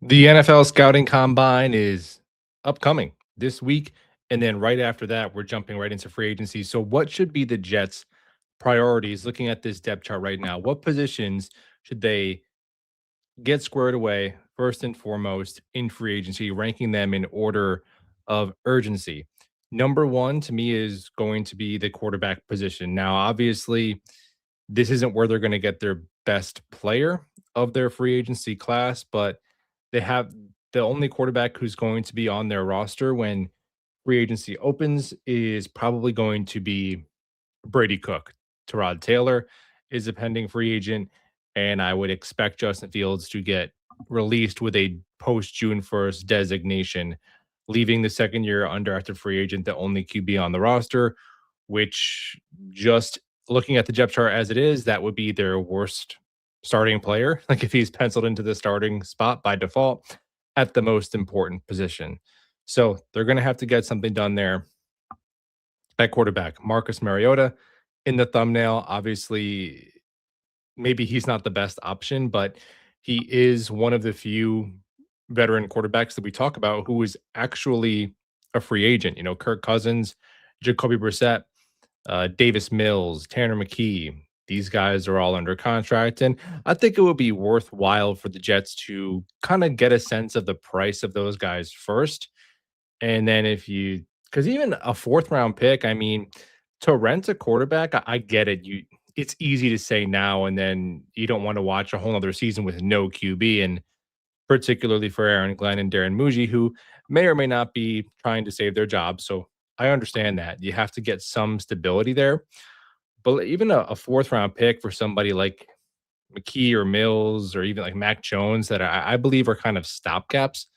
The NFL scouting combine is upcoming this week. And then right after that, we're jumping right into free agency. So, what should be the Jets' priorities looking at this depth chart right now? What positions should they get squared away first and foremost in free agency, ranking them in order of urgency? Number one to me is going to be the quarterback position. Now, obviously, this isn't where they're going to get their best player of their free agency class, but they have the only quarterback who's going to be on their roster when free agency opens is probably going to be Brady Cook. Terod Taylor is a pending free agent, and I would expect Justin Fields to get released with a post June 1st designation, leaving the second year undrafted free agent, the only QB on the roster, which just looking at the depth chart as it is, that would be their worst starting player. Like if he's penciled into the starting spot by default at the most important position. So they're going to have to get something done there at quarterback. Marcus Mariota in the thumbnail, obviously, maybe he's not the best option, but he is one of the few veteran quarterbacks that we talk about who is actually a free agent. You know, Kirk Cousins, Jacoby Brissett, Davis Mills, Tanner McKee. These guys are all under contract. And I think it would be worthwhile for the Jets to kind of get a sense of the price of those guys first. And then because even a fourth round pick, I mean, to rent a quarterback, I get it. It's easy to say now, and then you don't want to watch a whole other season with no QB. And particularly for Aaron Glenn and Darren Muji, who may or may not be trying to save their jobs. So I understand that. You have to get some stability there. But even a fourth round pick for somebody like McKee or Mills or even like Mac Jones that I believe are kind of stopgaps,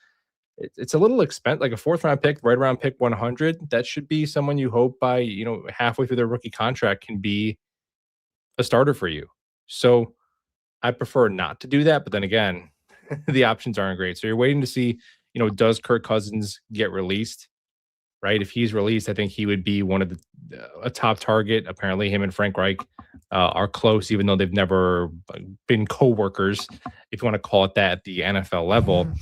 it's a little expensive. Like a fourth round pick, right around pick 100, that should be someone you hope by, halfway through their rookie contract can be a starter for you. So I prefer not to do that. But then again, the options aren't great. So you're waiting to see, does Kirk Cousins get released? Right? If he's released, I think he would be one of a top target. Apparently, him and Frank Reich are close, even though they've never been co-workers, if you want to call it that, at the NFL level.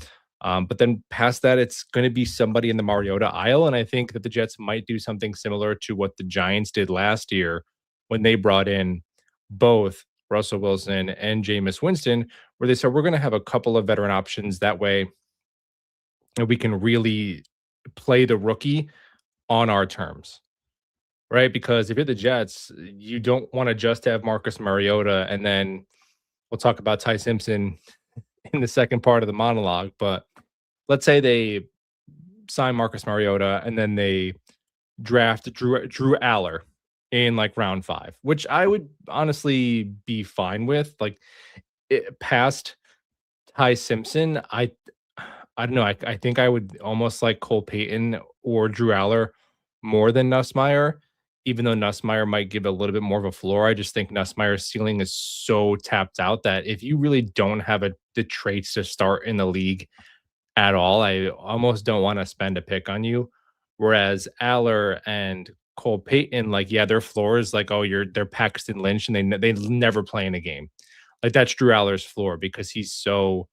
But then past that, it's going to be somebody in the Mariota aisle, and I think that the Jets might do something similar to what the Giants did last year when they brought in both Russell Wilson and Jameis Winston, where they said we're going to have a couple of veteran options. That way, we can really play the rookie on our terms, right? Because if you're the Jets, you don't want to just have Marcus Mariota and then we'll talk about Ty Simpson in the second part of the monologue. But let's say they sign Marcus Mariota and then they draft Drew Aller in like round 5, which I would honestly be fine with. Like past Ty Simpson, I don't know. I think I would almost like Cole Payton or Drew Aller more than Nussmeier, even though Nussmeier might give a little bit more of a floor. I just think Nussmeier's ceiling is so tapped out that if you really don't have the traits to start in the league at all, I almost don't want to spend a pick on you. Whereas Aller and Cole Payton, like, yeah, their floor is like, oh, they're Paxton Lynch, and they never play in a game. Like that's Drew Aller's floor because he's so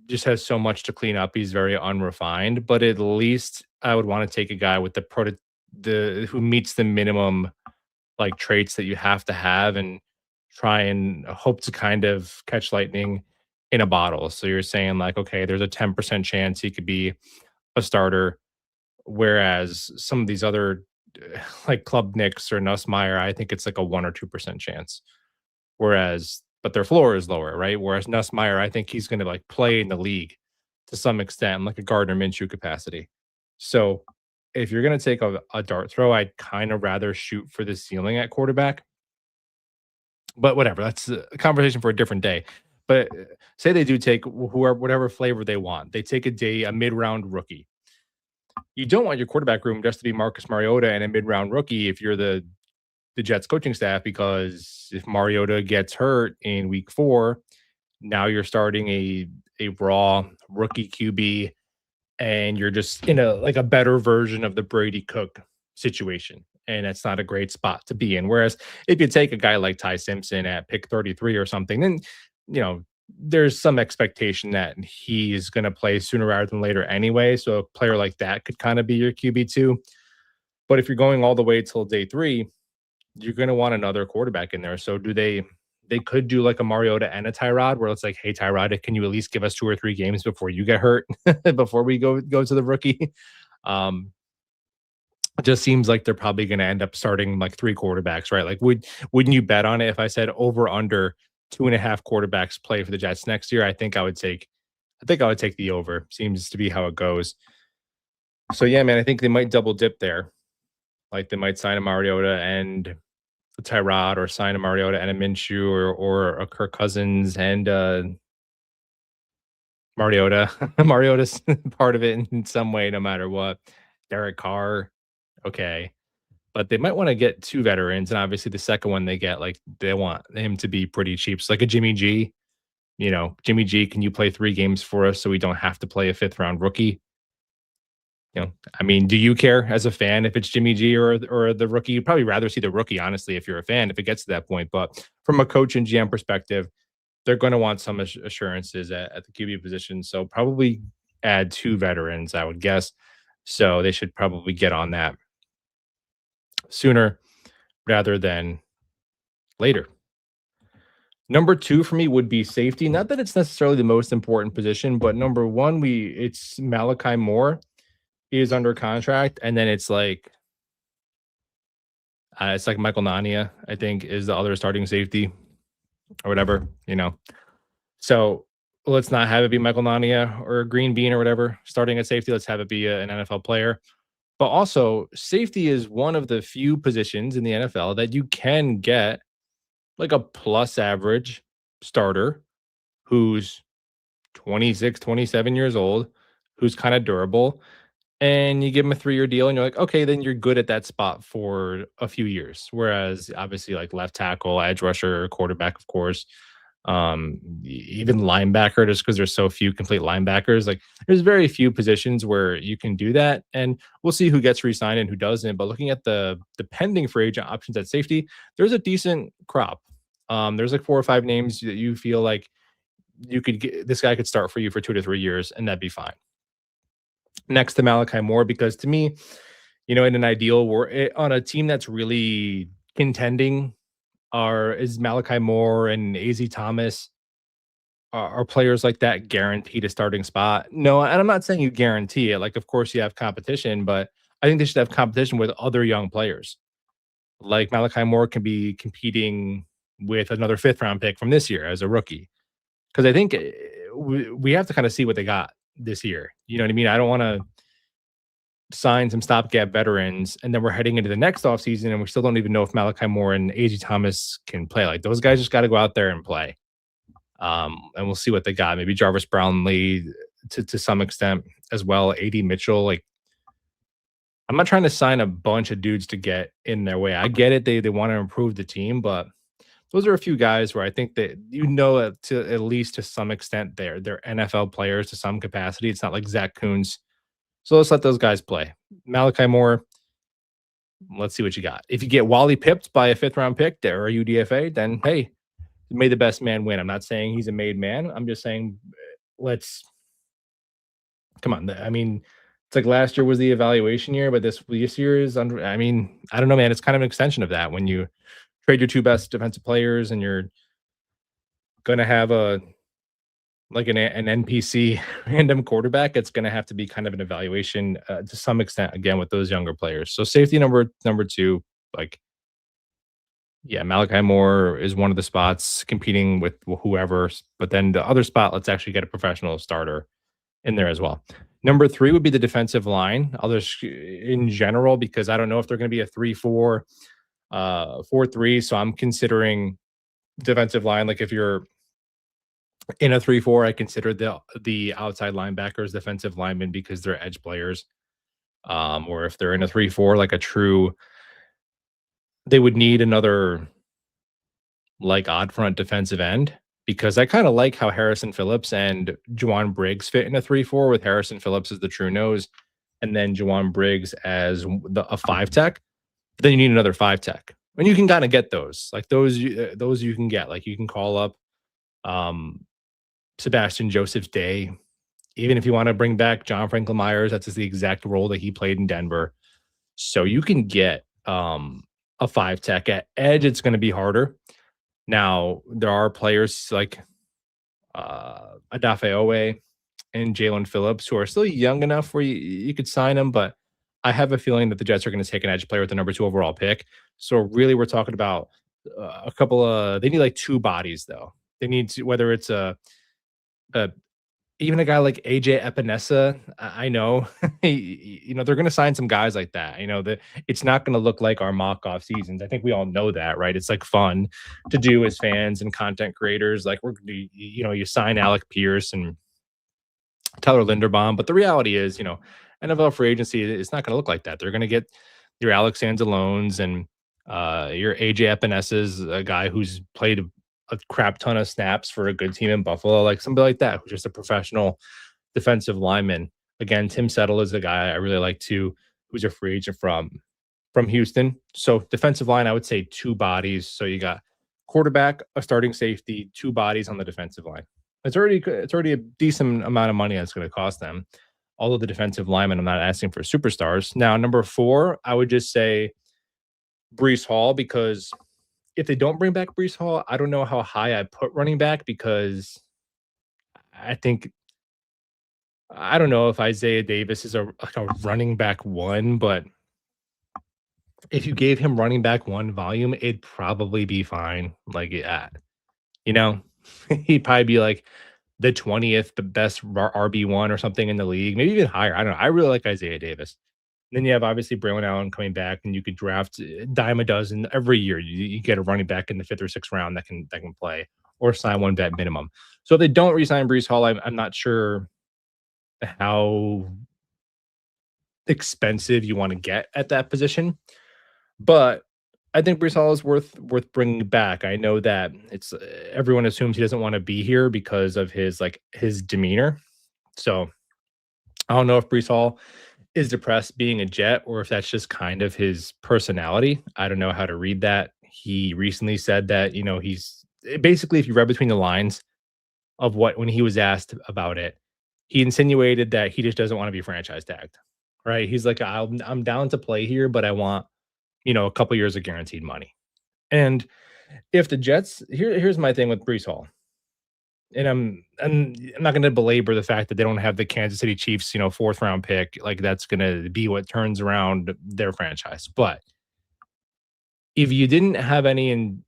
just has so much to clean up. He's very unrefined, but at least I would want to take a guy with the who meets the minimum like traits that you have to have and try and hope to kind of catch lightning in a bottle. So you're saying like, okay, there's a 10% chance he could be a starter, whereas some of these other like Club Nicks or Nussmeyer, I think it's like a 1 or 2% chance. Whereas, but their floor is lower, right? Whereas Nussmeier, I think he's going to like play in the league to some extent, like a Gardner Minshew capacity. So if you're going to take a dart throw, I'd kind of rather shoot for the ceiling at quarterback. But whatever, that's a conversation for a different day. But say they do take whoever, whatever flavor they want. They take a mid round rookie. You don't want your quarterback room just to be Marcus Mariota and a mid round rookie if you're the Jets coaching staff, because if Mariota gets hurt in week 4, now you're starting a raw rookie QB and you're just in a better version of the Brady Cook situation. And that's not a great spot to be in. Whereas if you take a guy like Ty Simpson at pick 33 or something, then there's some expectation that he's going to play sooner rather than later anyway. So a player like that could kind of be your QB2. But if you're going all the way till day three, you're going to want another quarterback in there. So they could do like a Mariota and a Tyrod where it's like, hey Tyrod, can you at least give us 2 or 3 games before you get hurt before we go to the rookie? Um, it just seems like they're probably going to end up starting like 3 quarterbacks, right? Like, wouldn't you bet on it if I said over under 2.5 quarterbacks play for the Jets next year? I think I would take the over. Seems to be how it goes. So yeah, man, I think they might double dip there. Like they might sign a Mariota and a Tyrod, or sign a Mariota and a Minshew, or a Kirk Cousins and Mariota. Mariota's part of it in some way, no matter what. Derek Carr, okay. But they might want to get 2 veterans, and obviously the second one they get, like they want him to be pretty cheap. So like a Jimmy G, Jimmy G, can you play 3 games for us so we don't have to play a 5th round rookie? I mean, do you care as a fan if it's Jimmy G or the rookie? You'd probably rather see the rookie, honestly, if you're a fan, if it gets to that point. But from a coach and GM perspective, they're going to want some assurances at the QB position. So probably add 2 veterans, I would guess. So they should probably get on that sooner rather than later. Number 2 for me would be safety. Not that it's necessarily the most important position, but number 1, it's Malachi Moore is under contract, and then it's like Michael Nania, I think, is the other starting safety or whatever. So let's not have it be Michael Nania or Green Bean or whatever starting at safety. Let's have it be an NFL player. But also, safety is one of the few positions in the NFL that you can get like a plus average starter who's 26, 27 years old, who's kind of durable, and you give him a 3-year deal and you're like, okay, then you're good at that spot for a few years. Whereas obviously like left tackle, edge rusher, quarterback, of course, even linebacker, just because there's so few complete linebackers. Like there's very few positions where you can do that. And we'll see who gets re-signed and who doesn't. But looking at the pending free agent options at safety, there's a decent crop. There's like 4 or 5 names that you feel like you could get, this guy could start for you for 2 to 3 years and that'd be fine. Next to Malachi Moore, because to me, in an ideal on a team that's really contending, is Malachi Moore and AZ Thomas, are players like that guaranteed a starting spot? No, and I'm not saying you guarantee it. Like, of course, you have competition, but I think they should have competition with other young players. Like Malachi Moore can be competing with another 5th round pick from this year as a rookie. Because I think we have to kind of see what they got this year. You know what I mean? I don't want to sign some stopgap veterans and then we're heading into the next offseason and we still don't even know if Malachi Moore and AG Thomas can play. Like those guys just got to go out there and play. And we'll see what they got. Maybe Jarvis Brownlee to some extent as well. AD Mitchell. Like I'm not trying to sign a bunch of dudes to get in their way. I get it. They want to improve the team, but those are a few guys where I think that to at least to some extent they're NFL players to some capacity. It's not like Zach Kuntz. So let's let those guys play. Malachi Moore, let's see what you got. If you get Wally pipped by a 5th round pick or a UDFA, then hey, may the best man win. I'm not saying he's a made man. I'm just saying come on. I mean, it's like last year was the evaluation year, but this year is under. I mean, I don't know, man. It's kind of an extension of that when you trade your 2 best defensive players and you're gonna have an NPC random quarterback. It's gonna have to be kind of an evaluation to some extent again with those younger players. So safety number 2, like yeah, Malachi Moore is one of the spots competing with whoever, but then the other spot, let's actually get a professional starter in there as well. Number 3 would be the defensive line. Others in general, because I don't know if they're going to be a 3-4, 4-3. So I'm considering defensive line. Like if you're in a 3-4, I consider the outside linebackers defensive linemen because they're edge players. Or if they're in a 3-4, like a true, they would need another like odd front defensive end, because I kind of like how Harrison Phillips and Juwan Briggs fit in a 3-4 with Harrison Phillips as the true nose and then Juwan Briggs as a 5 tech. But then you need another 5 tech. And you can kind of get those. Like those you can get. Like you can call up Sebastian Joseph Day. Even if you want to bring back John Franklin Myers, that's the exact role that he played in Denver. So you can get a five tech at edge. It's going to be harder. Now there are players like Adafe Owe and Jalen Phillips who are still young enough where you could sign them, but I have a feeling that the Jets are going to take an edge player with the number 2 overall pick. So really, we're talking about a couple of. They need like 2 bodies though. They need to, whether it's a even a guy like AJ Epinesa. I know, they're going to sign some guys like that. That it's not going to look like our mock off seasons. I think we all know that, right? It's like fun to do as fans and content creators. Like you sign Alec Pierce and Tyler Linderbaum. But the reality is, NFL free agency is not going to look like that. They're going to get your Alex Anzalones and your AJ Epinesas, a guy who's played a crap ton of snaps for a good team in Buffalo, like somebody like that, who's just a professional defensive lineman. Again, Tim Settle is a guy I really like too, who's a free agent from Houston. So defensive line, I would say 2 bodies. So you got quarterback, a starting safety, 2 bodies on the defensive line. It's already a decent amount of money that's going to cost them. Although the defensive linemen, I'm not asking for superstars. Now, number 4, I would just say Breece Hall, because if they don't bring back Breece Hall, I don't know how high I put running back, because I think I don't know if Isaiah Davis is a running back 1, but if you gave him running back 1 volume, it'd probably be fine. Like, yeah, you know, he'd probably be like the 20th, the best RB1 or something in the league, maybe even higher. I don't know. I really like Isaiah Davis. Then you have obviously Braylon Allen coming back, and you could draft a dime a dozen every year. You get a running back in the 5th or 6th round that can play, or sign one vet minimum. So if they don't re-sign Breece Hall, I'm not sure how expensive you want to get at that position. But I think Breece Hall is worth bringing back. I know that it's everyone assumes he doesn't want to be here because of his demeanor. So I don't know if Breece Hall is depressed being a Jet, or if that's just kind of his personality. I don't know how to read that. He recently said that, he's basically, if you read between the lines of what, when he was asked about it, he insinuated that he just doesn't want to be franchise tagged, right? He's like, I'm down to play here, but I want, a couple years of guaranteed money. And if the Jets, here's my thing with Breece Hall. And I'm not going to belabor the fact that they don't have the Kansas City Chiefs, 4th round pick. Like, that's going to be what turns around their franchise. But if you didn't have any, and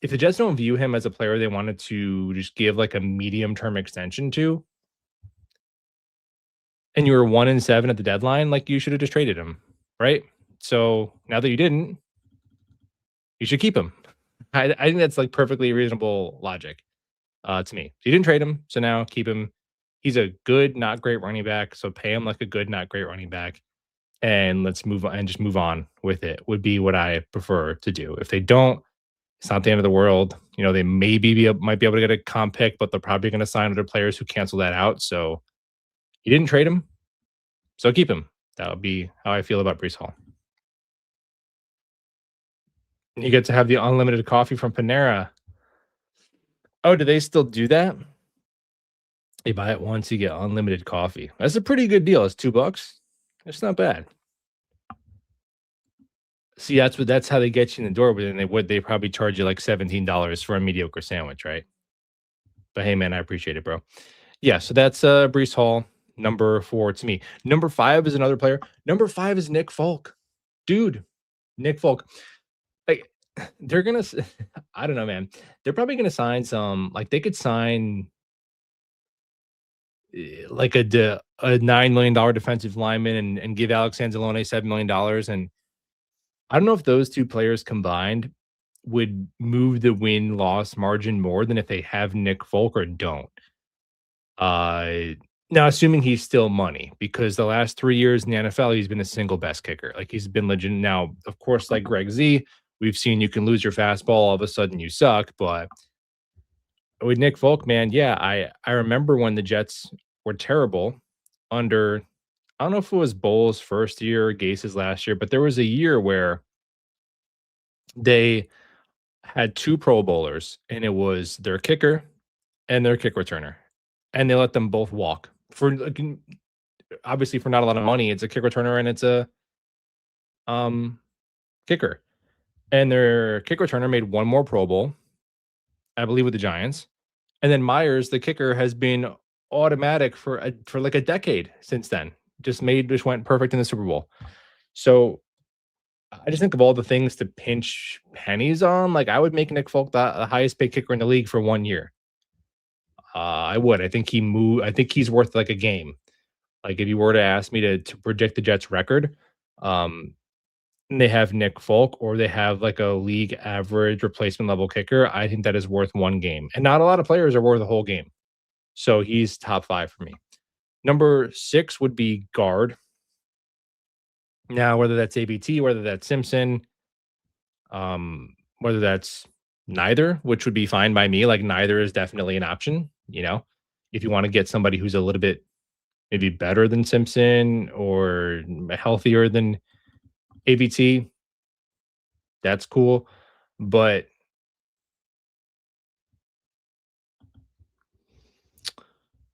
if the Jets don't view him as a player they wanted to just give like a medium term extension to, and you were 1-7 at the deadline, like, you should have just traded him, right? So now that you didn't, you should keep him. I think that's like perfectly reasonable logic. To me. So you didn't trade him, so now keep him. He's a good, not great running back, so pay him like a good, not great running back, and let's move on and just move on with it, would be what I prefer to do. If they don't, it's not the end of the world. They might be able to get a comp pick, but they're probably going to sign other players who cancel that out. So you didn't trade him, so keep him. That would be how I feel about Breece Hall. You get to have the unlimited coffee from Panera. Oh, do they still do that? You buy it once, you get unlimited coffee. That's a pretty good deal. It's $2. It's not bad. See, that's how they get you in the door, but then they probably charge you like $17 for a mediocre sandwich, right? But hey, man, I appreciate it, bro. Yeah, so that's Breece Hall, number 4 to me. Number 5 is another player. Number 5 is Nick Folk. Dude, Nick Folk. Like, they're gonna I don't know, man. They're probably gonna sign some, like, they could sign like a $9 million defensive lineman, and give Alex Anzalone $7 million. And I don't know if those 2 players combined would move the win-loss margin more than if they have Nick Folk or don't. Uh, Now assuming he's still money, because the last 3 years in the NFL, he's been the single best kicker. Like, he's been legit. Now, of course, like Greg Z, we've seen you can lose your fastball, all of a sudden you suck. But with Nick Folk, man, yeah, I remember when the Jets were terrible under, I don't know if it was Bowles' first year or Gase's last year, but there was a year where they had 2 Pro Bowlers, and it was their kicker and their kick returner. and they let them both walk for obviously for not a lot of money. It's a kick returner and it's a um kicker. And their kick returner made one more Pro Bowl, I believe, with the Giants. And then Myers, the kicker, has been automatic for like a decade since then. Just went perfect in the Super Bowl. So I just think of all the things to pinch pennies on. Like I would make Nick Folk the highest paid kicker in the league for 1 year. I would. I think he moved. I think he's worth like a game. Like if you were to ask me to predict the Jets record, um, and they have Nick Folk or they have like a league average replacement level kicker, I think that is worth 1 game. And not a lot of players are worth a whole game. So he's top 5 for me. Number 6 would be guard. Now, whether that's ABT, whether that's Simpson, whether that's neither, which would be fine by me. Like neither is definitely an option, if you want to get somebody who's a little bit maybe better than Simpson or healthier than ABT, that's cool. But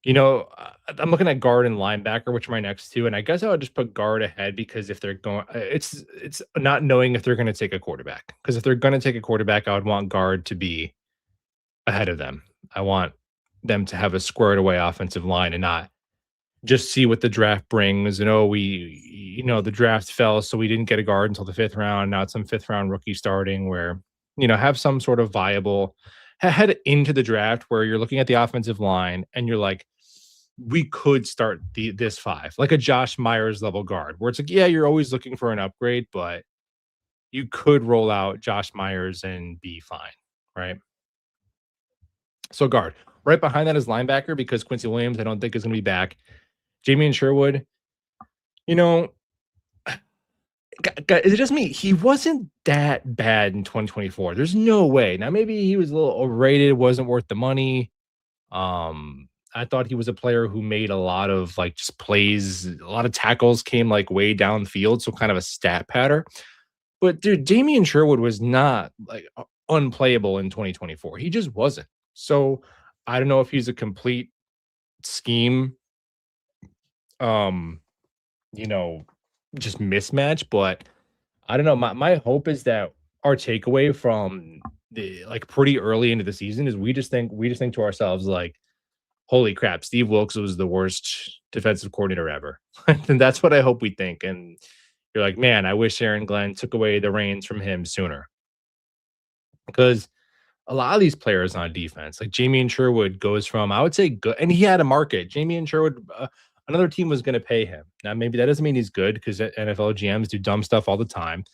I'm looking at guard and linebacker, which are my next two, and I guess I would just put guard ahead because if they're going, it's not knowing if they're going to take a quarterback. Because if they're going to take a quarterback, I would want guard to be ahead of them. I want them to have a squared away offensive line and not just see what the draft brings. And the draft fell, so we didn't get a guard until the 5th round. Now it's some 5th round rookie starting where, have some sort of viable head into the draft where you're looking at the offensive line and you're like, we could start this 5, like a Josh Myers level guard, where it's like, yeah, you're always looking for an upgrade, but you could roll out Josh Myers and be fine, right? So guard. Right behind that is linebacker because Quincy Williams, I don't think is going to be back. Jamie and Sherwood, you know, is it just me? He wasn't that bad in 2024. There's no way. Now maybe he was a little overrated, wasn't worth the money. I thought he was a player who made a lot of like just plays, a lot of tackles came like way downfield, so kind of a stat pattern. But dude, Damian Sherwood was not like unplayable in 2024. He just wasn't. So I don't know if he's a complete scheme, um, you know, just mismatch, but I don't know. My hope is that our takeaway from the like pretty early into the season is we just think to ourselves like, holy crap, Steve Wilkes was the worst defensive coordinator ever. And that's what I hope we think. And you're like, man, I wish Aaron Glenn took away the reins from him sooner. Because a lot of these players on defense, like Jamie and Sherwood goes from, I would say good, and he had a market. Jamie and Sherwood, another team was going to pay him. Now, maybe that doesn't mean he's good because NFL GMs do dumb stuff all the time.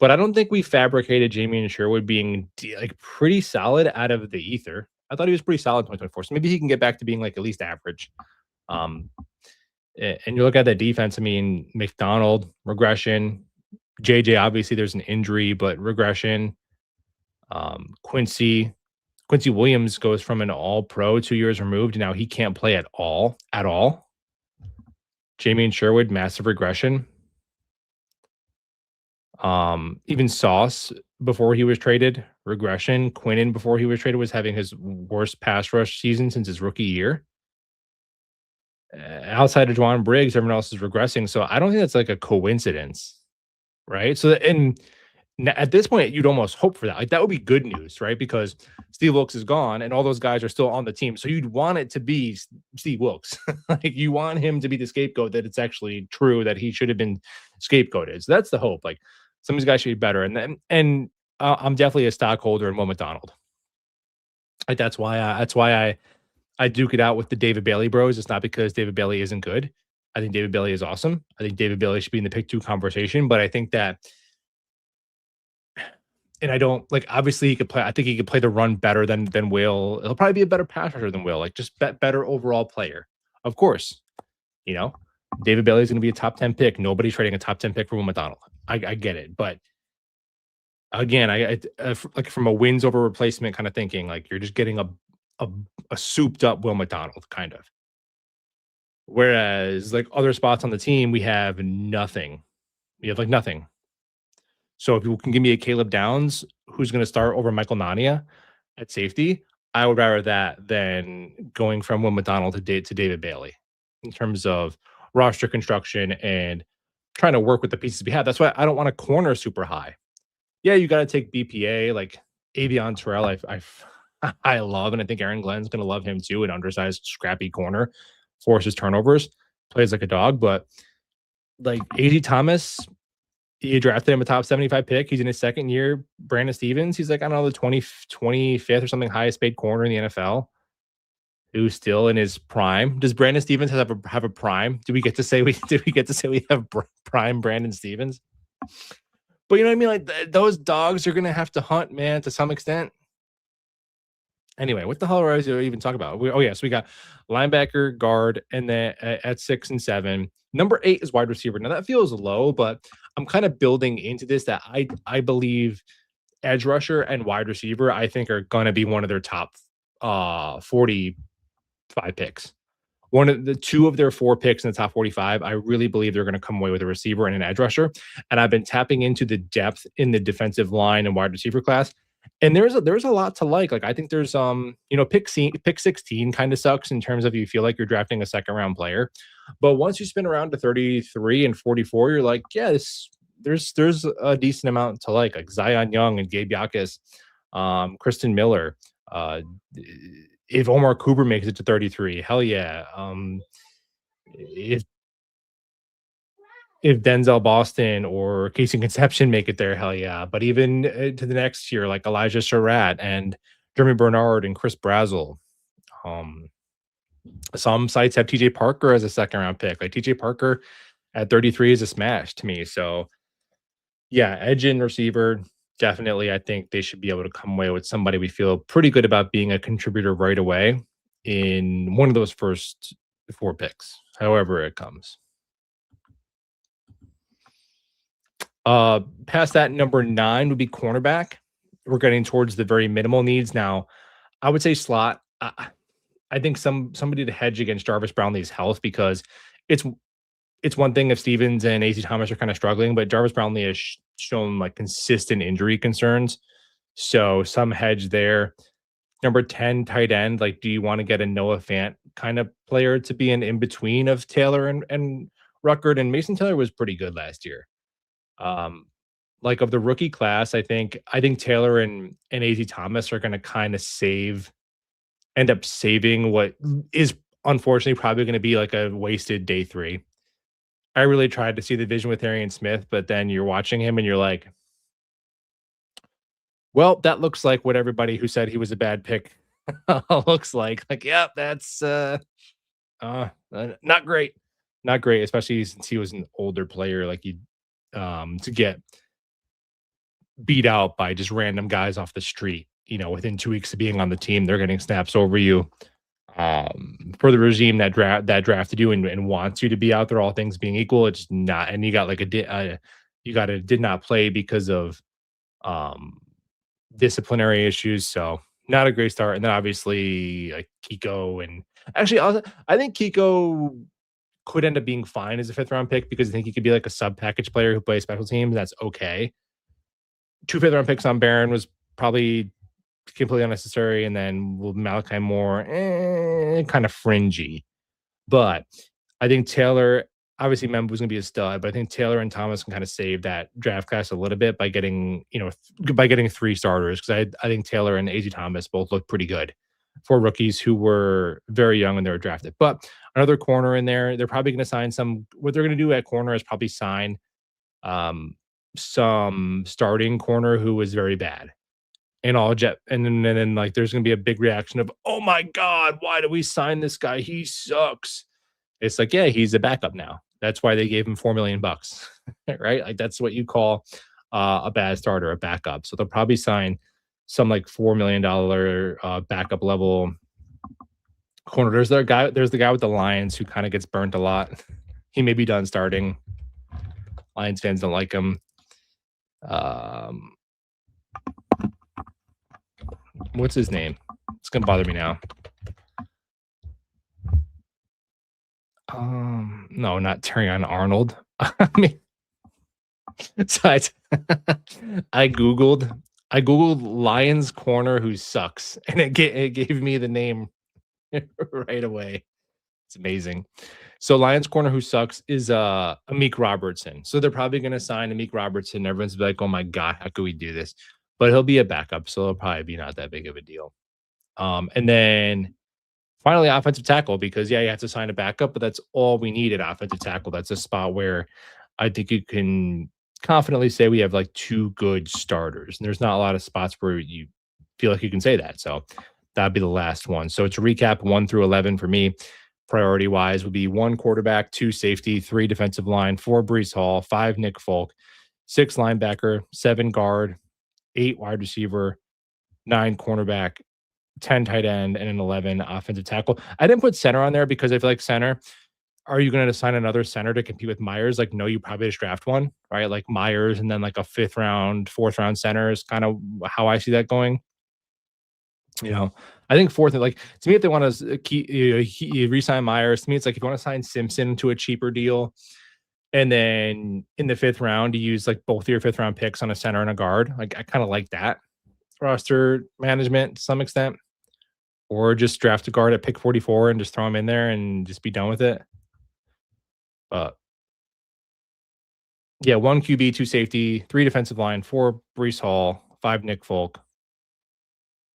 But I don't think we fabricated Jamie and Sherwood being like pretty solid out of the ether. I thought he was pretty solid in 2024. So maybe he can get back to being like at least average. Um, and you look at that defense, I mean, McDonald, regression. JJ, obviously there's an injury, but regression. Quincy Williams goes from an all pro 2 years removed. And now he can't play at all, at all. Jamie and Sherwood, massive regression. Even Sauce before he was traded, regression. Quinnen before he was traded was having his worst pass rush season since his rookie year. Outside of Juwan Briggs, everyone else is regressing. So I don't think that's like a coincidence, right? So and at this point, you'd almost hope for that. Like that would be good news, right? Because Steve Wilkes is gone and all those guys are still on the team. So you'd want it to be Steve Wilkes. Like you want him to be the scapegoat, that it's actually true that he should have been scapegoated. So that's the hope. Like some of these guys should be better. And I'm definitely a stockholder in Will McDonald. Like that's why I duke it out with the David Bailey bros. It's not because David Bailey isn't good. I think David Bailey is awesome. I think David Bailey should be in the pick 2 conversation, but I think that, and I don't like, obviously he could play. I think he could play the run better than Will. He'll probably be a better pass rusher than Will, like just better overall player. Of course, you know, David Bailey is going to be a top 10 pick. Nobody's trading a top 10 pick for Will McDonald. I get it. But again, like from a wins over replacement kind of thinking, like you're just getting a, a souped up Will McDonald kind of. Whereas like other spots on the team, we have nothing. We have like nothing. So if you can give me a Caleb Downs, who's going to start over Michael Nania at safety, I would rather that than going from Will McDonald to David Bailey in terms of roster construction and trying to work with the pieces we have. That's why I don't want a corner super high. Yeah, you got to take BPA like Avion Terrell. I love, and I think Aaron Glenn's going to love him too. An undersized, scrappy corner, forces turnovers, plays like a dog. But like AZ Thomas, you drafted him a top 75 pick. He's in his second year. Brandon Stevens, he's like, I don't know, the 25th or something highest paid corner in the NFL who's still in his prime. Does Brandon Stevens have a prime? Do we get to say we have prime Brandon Stevens? But you know what I mean? Like those dogs are gonna have to hunt, man, to some extent. Anyway, what the hell are I even talking about? So we got linebacker, guard, and then at 6 and 7. Number 8 is wide receiver. Now that feels low, but I'm kind of building into this that I believe edge rusher and wide receiver I think are gonna be one of their top 45 picks. One of the two of their 4 picks in the top 45, I really believe they're going to come away with a receiver and an edge rusher. And I've been tapping into the depth in the defensive line and wide receiver class. And there's a lot to like. Like I think there's pick 16 kind of sucks in terms of you feel like you're drafting a second round player. But once you spin around to 33 and 44, you're like, yeah, there's a decent amount to like Zion Young and Gabe Yakus, Kristen Miller, if Omar Cooper makes it to 33, hell yeah. If if Denzel Boston or Casey Conception make it there, hell yeah. But even to the next year, like Elijah Surratt and Jeremy Bernard and Chris Brazel. Um, some sites have TJ Parker as a second round pick. Like TJ Parker at 33 is a smash to me. So yeah, edge and receiver, definitely. I think they should be able to come away with somebody we feel pretty good about being a contributor right away in one of those first 4 picks, however it comes. Past that, number 9 would be cornerback. We're getting towards the very minimal needs now. I would say slot. I think somebody to hedge against Jarvis Brownlee's health because it's it's one thing if Stevens and AC Thomas are kind of struggling, but Jarvis Brownlee has shown like consistent injury concerns. So some hedge there. Number 10, tight end. Like, do you want to get a Noah Fant kind of player to be an in between of Taylor and Ruckert? And Mason Taylor was pretty good last year. Um, like of the rookie class, I think Taylor and AZ Thomas are going to kind of end up saving what is unfortunately probably going to be like a wasted day 3. I really tried to see the vision with Arian Smith, but then you're watching him and you're like, well, that looks like what everybody who said he was a bad pick looks like. Like, yeah, that's not great. Not great, especially since he was an older player. Like you to get beat out by just random guys off the street, within 2 weeks of being on the team, they're getting snaps over you. For the regime that drafted you and wants you to be out there, all things being equal, it's not. And you got like you got a did not play because of um disciplinary issues. So not a great start. And then obviously like Kiko and actually I think Kiko could end up being fine as a 5th round pick because I think he could be like a sub package player who plays special teams. That's okay. 2 5th round picks on Barron was probably completely unnecessary. And then with Malachi Moore, kind of fringy. But I think Taylor, obviously Memphis was going to be a stud, but I think Taylor and Thomas can kind of save that draft class a little bit by getting, by getting 3 starters. Because I think Taylor and AZ Thomas both look pretty good for rookies who were very young when they were drafted. But another corner in there, they're probably going to sign what they're going to do at corner is probably sign some starting corner who was very bad. And all jet, and then like there's gonna be a big reaction of, oh my god, why do we sign this guy? He sucks. It's like, yeah, he's a backup now. That's why they gave him $4 million, right? Like that's what you call a bad starter, a backup. So they'll probably sign some like $4 million backup level corner. There's the guy with the Lions who kind of gets burnt a lot. He may be done starting. Lions fans don't like him. What's his name? It's gonna bother me now. No, not Terrion Arnold. I mean, so I googled I googled Lions corner who sucks, and it gave me the name right away. It's amazing. So Lions corner who sucks is Amik Robertson. So they're probably going to sign Amik Robertson. Everyone's like, "Oh my god, how could we do this?" But he'll be a backup, so it'll probably be not that big of a deal. And then finally, offensive tackle, because yeah, you have to sign a backup, but that's all we need at offensive tackle. That's a spot where I think you can confidently say we have like two good starters. And there's not a lot of spots where you feel like you can say that. So that'd be the last one. So to recap, 1 through 11 for me, priority wise, would be one quarterback, two safety, three defensive line, four Breece Hall, five Nick Folk, six linebacker, seven guard, eight wide receiver, nine cornerback, 10 tight end, and an 11 offensive tackle. I didn't put center on there because I feel like center, are you going to assign another center to compete with Myers? Like, no, you probably just draft one, right? Like Myers and then like a fifth round, fourth round center is kind of how I see that going. You know, I think fourth, like to me, if they want to keep resign Myers, to me, it's like if you want to sign Simpson to a cheaper deal, and then in the fifth round, you use like both of your fifth round picks on a center and a guard. Like, I kind of like that roster management to some extent. Or just draft a guard at pick 44 and just throw him in there and just be done with it. But yeah, one QB, two safety, three defensive line, four Breece Hall, five Nick Folk,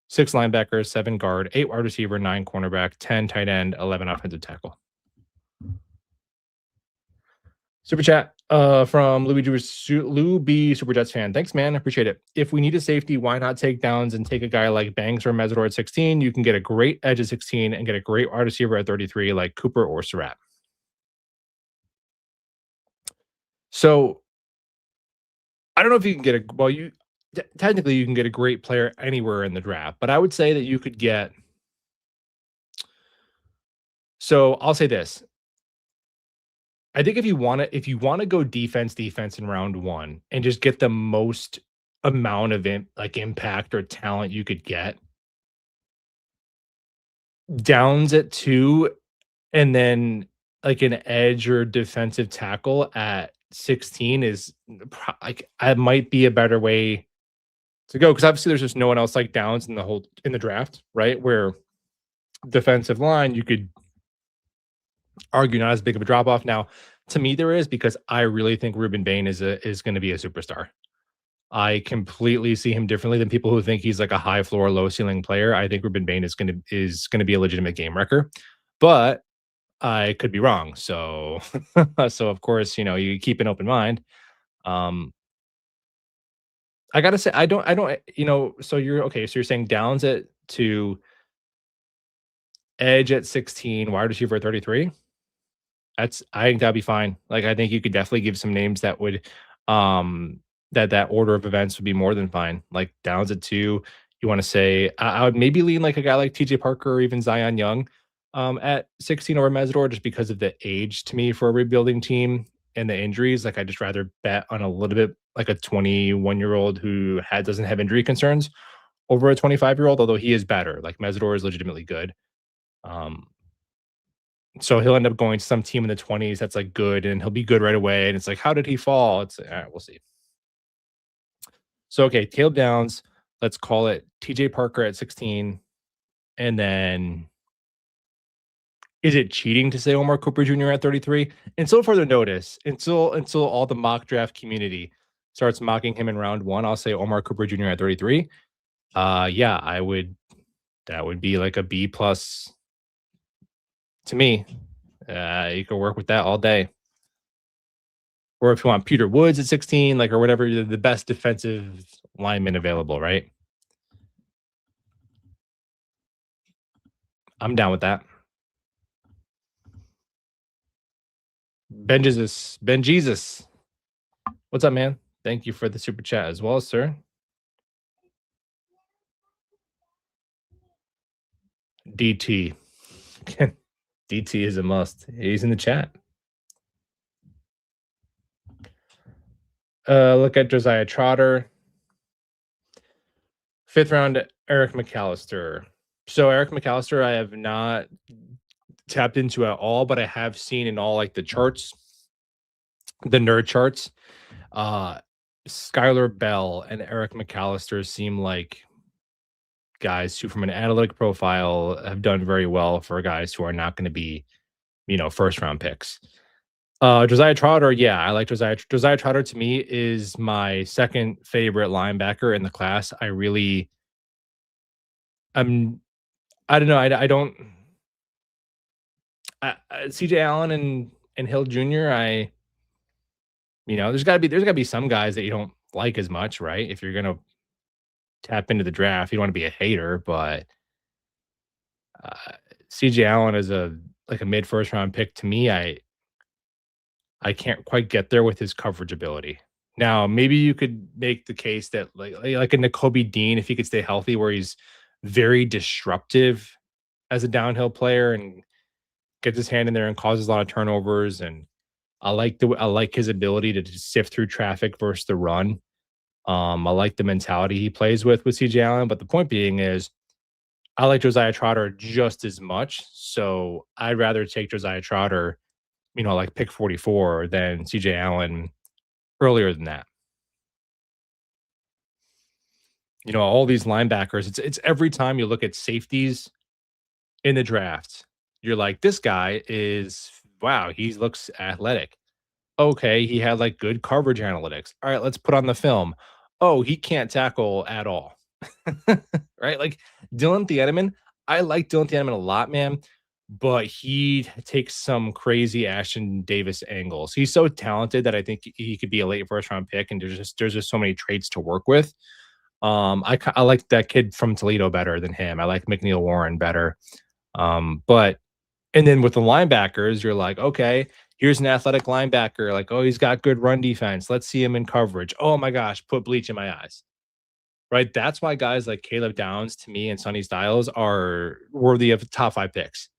six linebackers, seven guard, eight wide receiver, nine cornerback, 10 tight end, 11 offensive tackle. Super chat from Lou B Super Jets fan. Thanks, man. Appreciate it. If we need a safety, why not take downs and take a guy like Banks or Mesidor at 16? You can get a great edge at 16 and get a great wide receiver at 33 like Cooper or Surratt. So I don't know if you can get a well, you technically you can get a great player anywhere in the draft, but I would say that you could get. So I'll say this. I think if you want to go defense in round 1 and just get the most amount of like impact or talent you could get, downs at 2 and then like an edge or defensive tackle at 16 is like I might be a better way to go because obviously there's just no one else like downs in the draft, right? Where defensive line you could argue not as big of a drop off. Now, to me, there is because I really think Ruben Bain is going to be a superstar. I completely see him differently than people who think he's like a high floor, low ceiling player. I think Ruben Bain is gonna be a legitimate game wrecker, but I could be wrong. So, so of course, you keep an open mind. Um, I gotta say, I don't. So you're okay. So you're saying Downs at 2, Edge at 16, wide receiver at 33. I think that'd be fine. Like, I think you could definitely give some names that would, that order of events would be more than fine. Like Downs at 2, you wanna say I would maybe lean like a guy like TJ Parker or even Zion Young, at 16 over Mesidor just because of the age to me for a rebuilding team and the injuries. Like, I'd just rather bet on a little bit like a 21-year-old who doesn't have injury concerns over a 25-year-old, although he is better. Like, Mesidor is legitimately good. Um so he'll end up going to some team in the 20s that's like good and he'll be good right away. And it's like, how did he fall? It's all right, we'll see. So okay, Caleb Downs, let's call it TJ Parker at 16. And then is it cheating to say Omar Cooper Jr. at 33? Until further notice, until all the mock draft community starts mocking him in round 1, I'll say Omar Cooper Jr. at 33. Yeah, I would that would be like a B plus to me. You could work with that all day. Or if you want Peter Woods at 16, like, or whatever, the best defensive lineman available, right? I'm down with that. Ben Jesus. What's up, man? Thank you for the super chat as well, sir. DT. DT is a must. He's in the chat. Look at Josiah Trotter. 5th round, Eric McAllister. So Eric McAllister, I have not tapped into at all, but I have seen in all like the charts, the nerd charts. Uh Skylar Bell and Eric McAllister seem like guys who, from an analytic profile, have done very well for guys who are not going to be, first round picks. Josiah Trotter, yeah, I like Josiah. Josiah Trotter to me is my second favorite linebacker in the class. I'm, I don't know. I don't. CJ Allen and Hill Jr. There's got to be some guys that you don't like as much, right? If you're gonna tap into the draft, you don't want to be a hater, but uh, CJ Allen is a mid first round pick to me. I can't quite get there with his coverage ability. Now, maybe you could make the case that like a Nakobe Dean, if he could stay healthy, where he's very disruptive as a downhill player and gets his hand in there and causes a lot of turnovers. And I like his ability to just sift through traffic versus the run. I like the mentality he plays with CJ Allen. But the point being is I like Josiah Trotter just as much. So I'd rather take Josiah Trotter, like pick 44 than CJ Allen earlier than that. All these linebackers, it's every time you look at safeties in the draft, you're like, this guy is wow, he looks athletic. Okay, he had like good coverage analytics. All right, let's put on the film. Oh, he can't tackle at all. Right? Like Dylan Thieneman, I like Dylan Thieneman a lot, man, but he takes some crazy Ashton Davis angles. He's so talented that I think he could be a late first round pick, and there's just so many traits to work with. I like that kid from Toledo better than him. I like McNeil Warren better. But and then with the linebackers, you're like, okay, here's an athletic linebacker. Like, oh, he's got good run defense. Let's see him in coverage. Oh my gosh, put bleach in my eyes. Right. That's why guys like Caleb Downs to me and Sonny Styles are worthy of top five picks.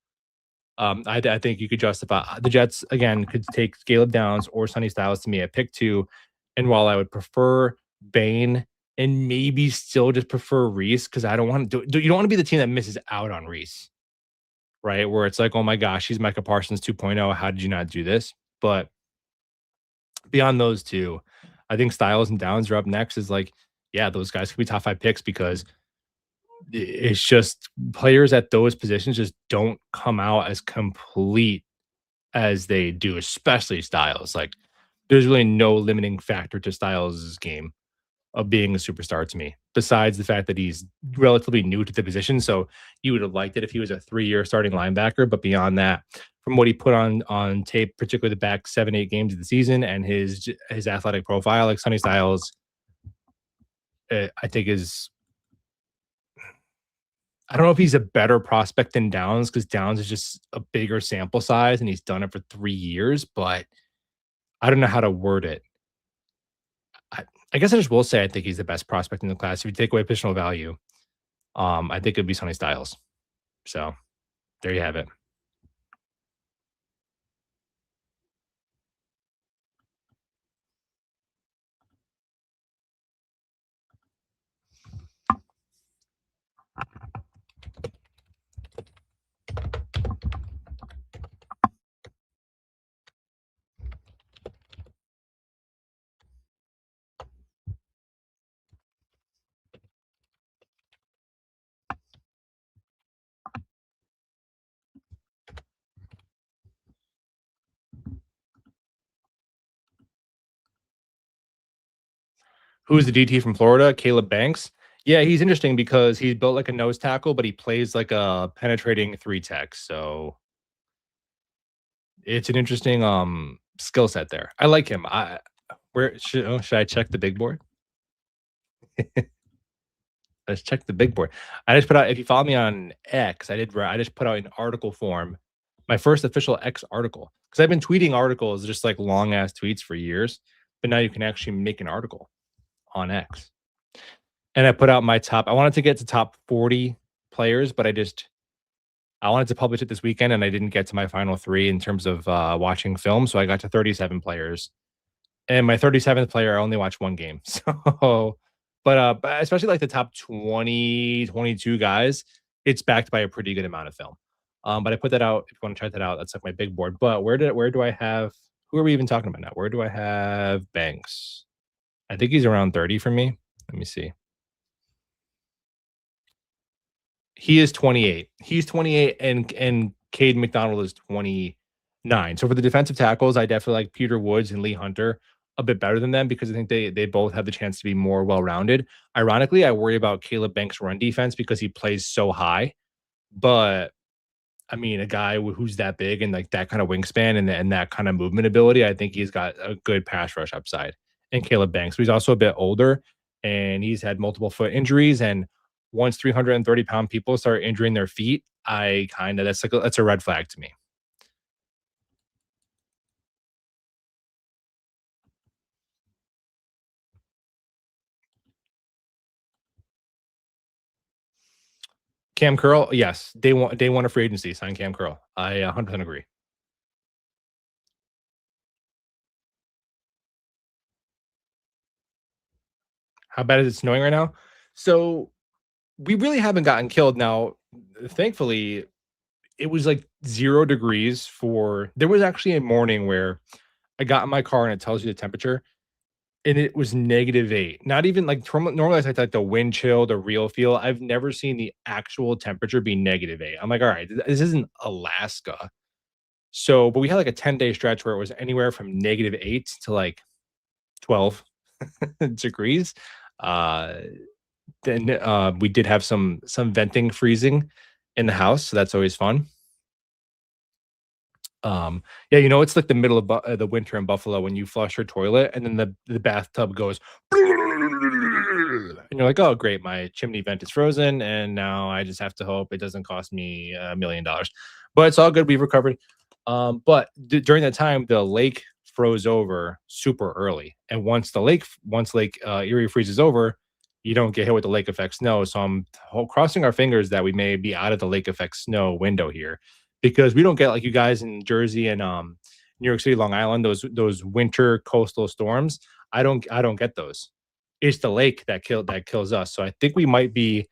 I think you could justify the Jets again could take Caleb Downs or Sonny Styles to me at pick two. And while I would prefer Bain and maybe still just prefer Reese because I don't want to you don't want to be the team that misses out on Reese, right? Where it's like, oh my gosh, he's Micah Parsons 2.0. How did you not do this? But beyond those two, I think Styles and Downs are up next. Is like, yeah, those guys could be top five picks because it's just players at those positions just don't come out as complete as they do, especially Styles. Like, there's really no limiting factor to Styles' game of being a superstar to me, besides the fact that he's relatively new to the position. So you would have liked it if he was a 3-year starting linebacker. But beyond that, from what he put on tape, particularly the back 7-8 games of the season, and his athletic profile, like Sonny Styles, I think is I don't know if he's a better prospect than Downs because Downs is just a bigger sample size and he's done it for 3 years, but I don't know how to word it. I, I guess I just will say I think he's the best prospect in the class. If you take away positional value, I think it'd be Sonny Styles. So there you have it. Who's the DT from Florida? Caleb Banks. Yeah, he's interesting because he's built like a nose tackle, but he plays like a penetrating three tech. So it's an interesting skill set there. I like him. Should I check the big board? Let's check the big board. I just put out if you follow me on X, I just put out in article form my first official X article because I've been tweeting articles just like long ass tweets for years, but now you can actually make an article on X. And I put out my top. I wanted to get to top 40 players, but I wanted to publish it this weekend, and I didn't get to my final three in terms of watching film. So I got to 37 players, and my 37th player, I only watched one game. So, but especially like the top 20, 22 guys, it's backed by a pretty good amount of film. But I put that out. If you want to try that out, that's like my big board. But where do I have? Who are we even talking about now? Where do I have Banks? I think he's around 30 for me. Let me see. He is 28. He's 28 and Cade McDonald is 29. So for the defensive tackles, I definitely like Peter Woods and Lee Hunter a bit better than them because I think they both have the chance to be more well-rounded. Ironically, I worry about Caleb Banks' run defense because he plays so high, but I mean, a guy who's that big and like that kind of wingspan and that kind of movement ability, I think he's got a good pass rush upside. And Caleb Banks, he's also a bit older and he's had multiple foot injuries. And once 330-pound people start injuring their feet, I kind of that's a red flag to me. Cam Curl, yes, day one of free agency, sign Cam Curl. I 100% agree. How bad is it snowing right now? So we really haven't gotten killed now. Thankfully, it was like 0 degrees for there was actually a morning where I got in my car and it tells you the temperature, and it was -8. Not even like normally I like the wind chill, the real feel. I've never seen the actual temperature be -8. I'm like, all right, this isn't Alaska. So, but we had like a 10-day stretch where it was anywhere from -8 to like 12 degrees. Uh, then we did have some venting freezing in the house, so that's always fun. Yeah, it's like the middle of the winter in Buffalo when you flush your toilet and then the bathtub goes, and you're like, "Oh, great, my chimney vent is frozen, and now I just have to hope it doesn't cost me $1 million." But it's all good. We've recovered. But during that time, the lake froze over super early, and once Lake Erie freezes over, you don't get hit with the lake effect snow. So I'm crossing our fingers that we may be out of the lake effect snow window here because we don't get like you guys in Jersey and New York City, Long Island, those winter coastal storms. I don't get those. It's the lake that kills us. So I think we might be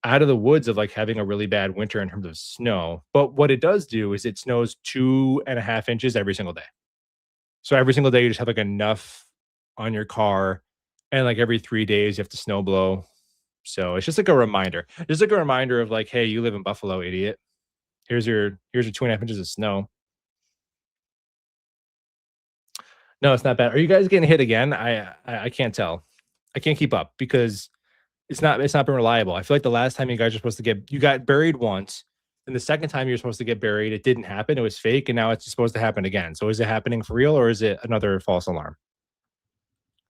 out of the woods of like having a really bad winter in terms of snow. But what it does do is it snows 2.5 inches every single day. So every single day you just have like enough on your car, and like every 3 days you have to snow blow. So it's just like a reminder. Just like a reminder of like, hey, you live in Buffalo, idiot. Here's your 2.5 inches of snow. No, it's not bad. Are you guys getting hit again? I can't tell. I can't keep up because it's not been reliable. I feel like the last time you guys are supposed to get you got buried once, and the second time you're supposed to get buried, it didn't happen. It was fake, and now it's supposed to happen again. So is it happening for real or is it another false alarm?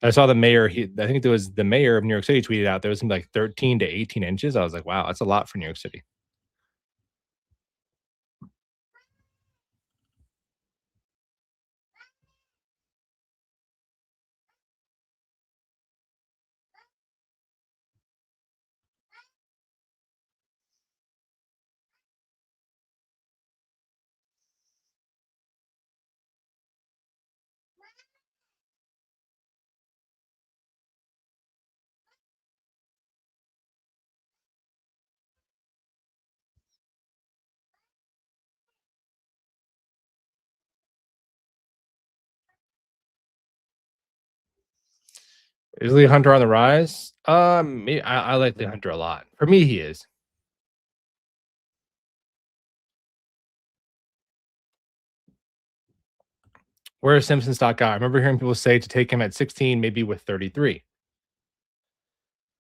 I saw the mayor. I think there was the mayor of New York City tweeted out there was something like 13 to 18 inches. I was like, wow, that's a lot for New York City. Is Lee Hunter on the rise? I like Lee Hunter a lot. For me, he is. Where's Simpson stock guy? I remember hearing people say to take him at 16, maybe with 33.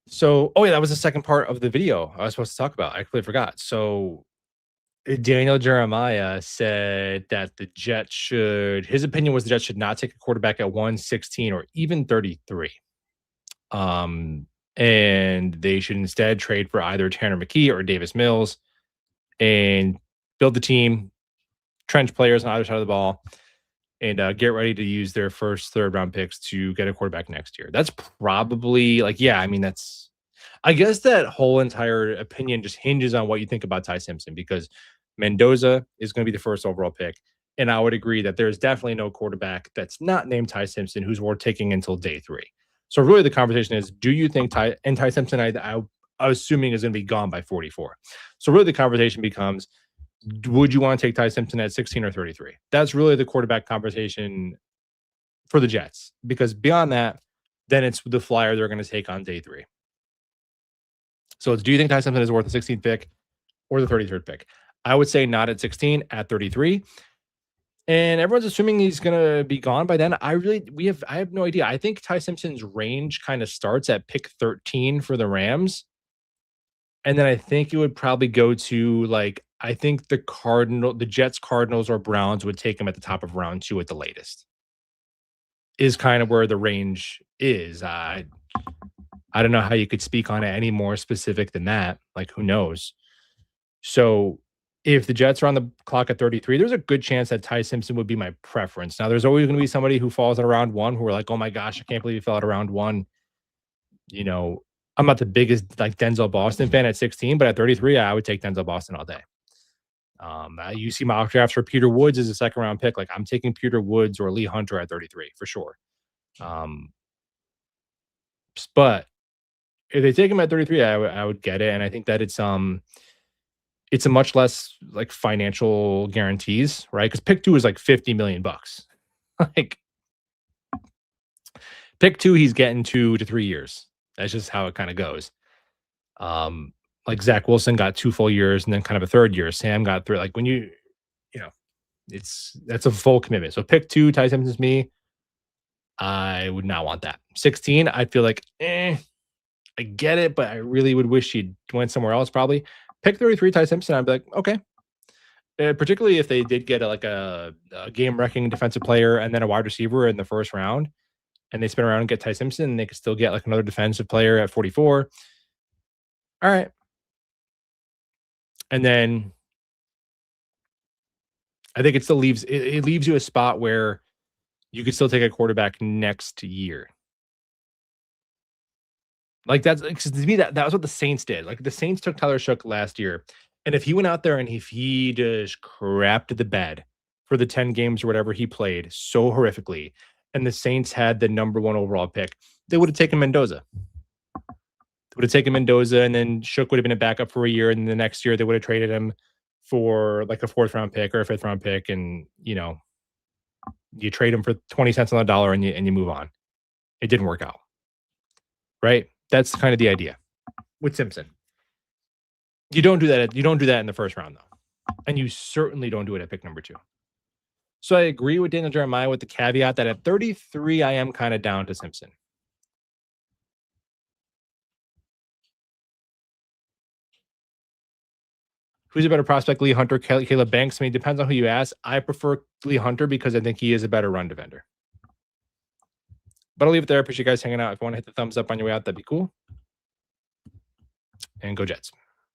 So, oh yeah, that was the second part of the video I was supposed to talk about. I completely forgot. So, Daniel Jeremiah said that his opinion was the Jets should not take a quarterback at 116 or even 33. Um, and they should instead trade for either Tanner McKee or Davis Mills and build the team, trench players on either side of the ball, and get ready to use their first third round picks to get a quarterback next year. That's probably like, yeah, I mean, I guess that whole entire opinion just hinges on what you think about Ty Simpson because Mendoza is going to be the first overall pick. And I would agree that there's definitely no quarterback that's not named Ty Simpson who's worth taking until day 3. So really the conversation is, do you think Ty Simpson, I'm assuming is going to be gone by 44. So really the conversation becomes, would you want to take Ty Simpson at 16 or 33? That's really the quarterback conversation for the Jets because beyond that, then it's the flyer they're going to take on day 3. So do you think Ty Simpson is worth the 16th pick or the 33rd pick? I would say not at 16, at 33. And everyone's assuming he's gonna be gone by then. I have no idea. I think Ty Simpson's range kind of starts at pick 13 for the Rams. And then I think it would probably go to like I think the Jets, Cardinals, or Browns would take him at the top of round 2 at the latest. Is kind of where the range is. I don't know how you could speak on it any more specific than that. Like, who knows? So if the Jets are on the clock at 33, there's a good chance that Ty Simpson would be my preference. Now, there's always going to be somebody who falls at around 1 who are like, oh my gosh, I can't believe he fell at around 1. You know, I'm not the biggest like Denzel Boston fan at 16, but at 33, I would take Denzel Boston all day. You see mock drafts for Peter Woods as a second round pick. Like, I'm taking Peter Woods or Lee Hunter at 33 for sure. Um, but if they take him at 33, I would get it. And I think that it's a much less like financial guarantees, right? Because pick 2 is like 50 million bucks. Like pick 2, he's getting 2 to 3 years. That's just how it kind of goes. Like Zach Wilson got 2 full years and then kind of a third year. Sam got 3. Like when you know, that's a full commitment. So pick 2, Ty Simpson's me. I would not want that. 16, I feel like, I get it, but I really would wish he'd went somewhere else. Probably pick 33, Ty Simpson. I'd be like, okay. Particularly if they did get a game-wrecking defensive player and then a wide receiver in the first round, and they spin around and get Ty Simpson, and they could still get like another defensive player at 44. All right. And then I think it still leaves you a spot where you could still take a quarterback next year. Like that's 'cause to me that was what the Saints did. Like the Saints took Tyler Shook last year, and if he went out there and if he just crapped the bed for the 10 games or whatever he played so horrifically, and the Saints had the number 1 overall pick, they would have taken Mendoza. They would have taken Mendoza, and then Shook would have been a backup for a year, and the next year they would have traded him for like a 4th round pick or a 5th round pick, and you trade him for 20 cents on the dollar and you move on. It didn't work out. Right? That's kind of the idea with Simpson. You don't do that in the first round though. And you certainly don't do it at pick number 2. So I agree with Daniel Jeremiah with the caveat that at 33 I am kind of down to Simpson. Who's a better prospect, Lee Hunter, Caleb Banks? I mean, it depends on who you ask. I prefer Lee Hunter because I think he is a better run defender. But I'll leave it there. Appreciate you guys hanging out. If you want to hit the thumbs up on your way out, that'd be cool. And go Jets.